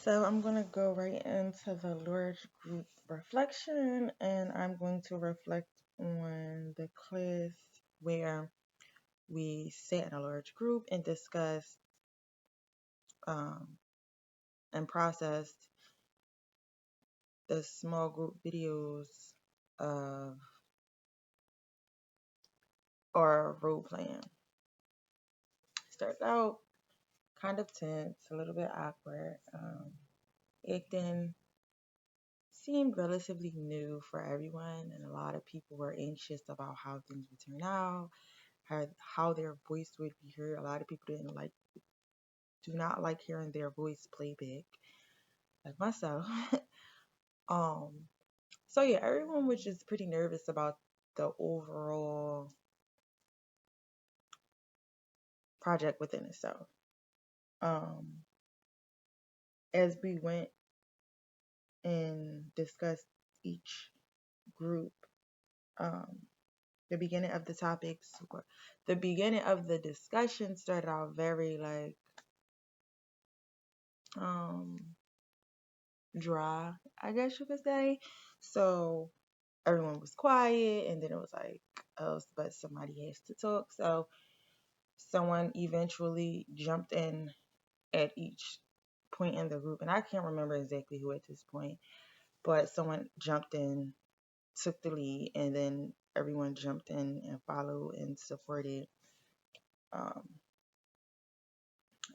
So I'm going to go right into the large group reflection, and I'm going to reflect on the class where we sat in a large group and discussed um, and processed the small group videos of our role playing. Started out kind of tense, a little bit awkward. Acting seemed relatively new for everyone, and a lot of people were anxious about how things would turn out, how their voice would be heard. A lot of people do not like hearing their voice playback, like myself. um, so yeah, everyone was just pretty nervous about the overall project within itself. Um, as we went and discussed each group, um, the beginning of the topics, the beginning of the discussion started out very um dry, I guess you could say. So everyone was quiet, and then it was like, oh, but somebody has to talk. So someone eventually jumped in at each point in the group, and I can't remember exactly who at this point, but someone jumped in, took the lead, and then everyone jumped in and followed and supported um,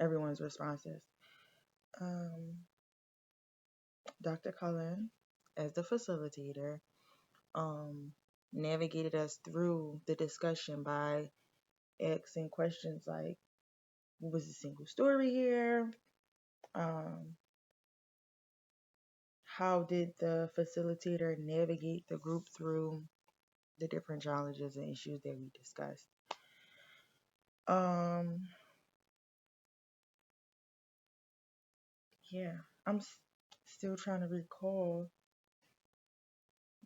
everyone's responses. Um, Dr. Cullen, as the facilitator, um, navigated us through the discussion by asking questions like, what was the single story here? How did the facilitator navigate the group through the different challenges and issues that we discussed? Um, yeah, still trying to recall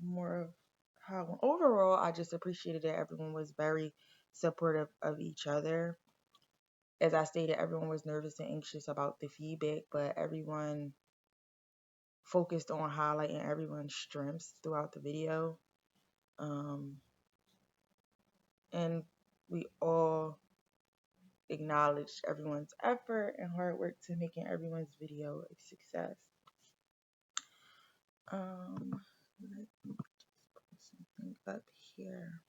more of how overall I just appreciated that everyone was very supportive of each other. As I stated, everyone was nervous and anxious about the feedback, but everyone focused on highlighting everyone's strengths throughout the video. Um, and we all acknowledged everyone's effort and hard work to making everyone's video a success. Let me just put something up here.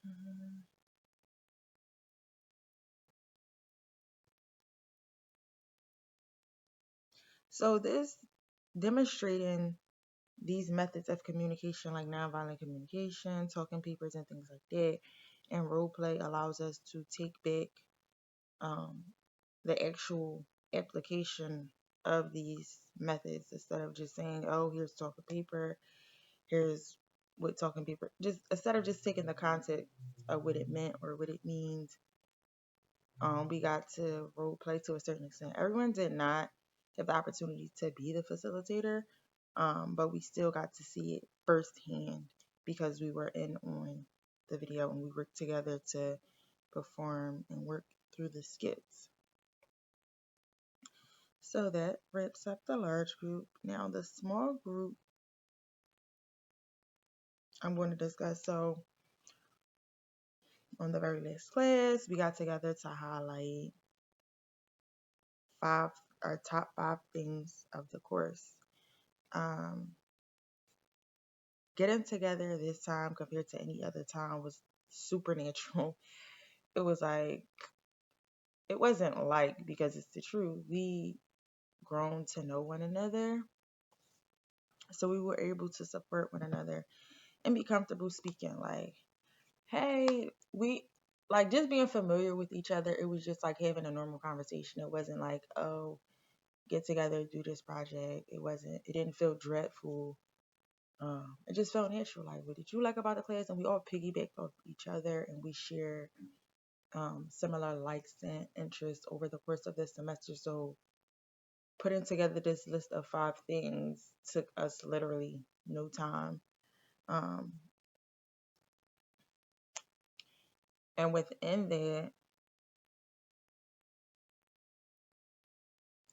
Um, so this demonstrating these methods of communication, like nonviolent communication, talking papers, and things like that, and role play allows us to take back um, the actual application of these methods instead of just saying, oh, here's talking paper, here's what talking paper, just instead of just taking the context of what it meant or what it means. We got to role play to a certain extent. Everyone did not have the opportunity to be the facilitator, but we still got to see it firsthand because we were in on the video and we worked together to perform and work through the skits. So that wraps up the large group. Now the small group I'm going to discuss. So on the very last class, we got together to highlight our top 5 things of the course. Um, Getting together this time compared to any other time was supernatural. It was like, it wasn't like, because it's the truth. We grown to know one another. So we were able to support one another and be comfortable speaking. Like, hey, we like just being familiar with each other. It was just like having a normal conversation. It wasn't like, oh, get together, do this project. It didn't feel dreadful. It just felt natural. Like, what did you like about the class? And we all piggybacked off each other and we shared similar likes and interests over the course of this semester. So putting together this list of 5 things took us literally no time. Um, and within that,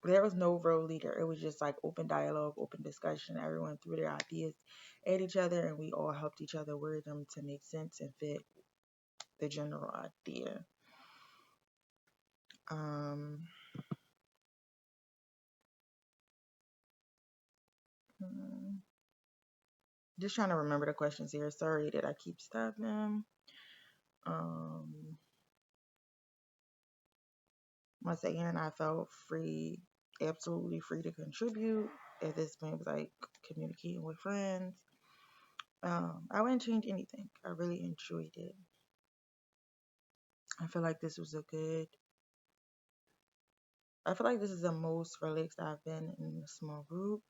There was no real leader. It was just like open dialogue, open discussion. Everyone threw their ideas at each other, and we all helped each other word them to make sense and fit the general idea. Um, hmm, just trying to remember the questions here. Sorry that I keep stopping. Um, Once again, I felt free, absolutely free to contribute. At this point, it was like communicating with friends. I wouldn't change anything. I really enjoyed it. I feel like this was a good. I feel like this is the most relaxed I've been in a small group.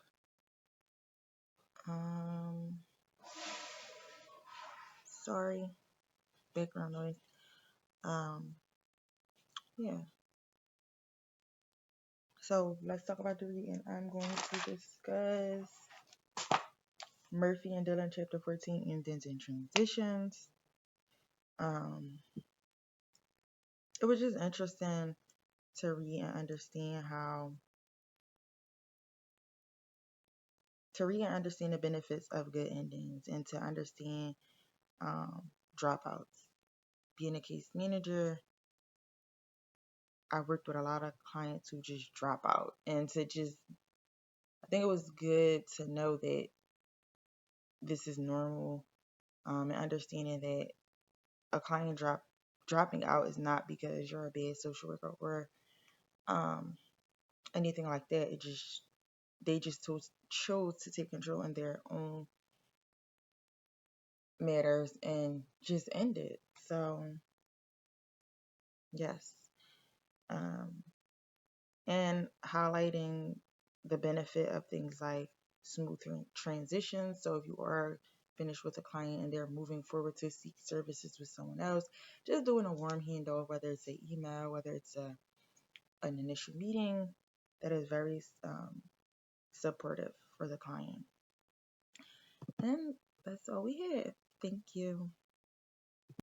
Um, Sorry, background noise. Um, yeah. So let's talk about the reading. I'm going to discuss Murphy and Dillon, chapter 14, Endings and Transitions. Um, it was just interesting to read and understand the benefits of good endings and to understand um, dropouts. Being a case manager, I worked with a lot of clients who just drop out, and I think it was good to know that this is normal, and understanding that a client dropping out is not because you're a bad social worker or um, anything like that. They just chose to take control in their own matters and just end it. So yes, um, and highlighting the benefit of things like smooth transitions. So if you are finished with a client and they're moving forward to seek services with someone else, just doing a warm handoff, whether it's an email, whether it's an initial meeting, that is very supportive for the client. And that's all we have. Thank you.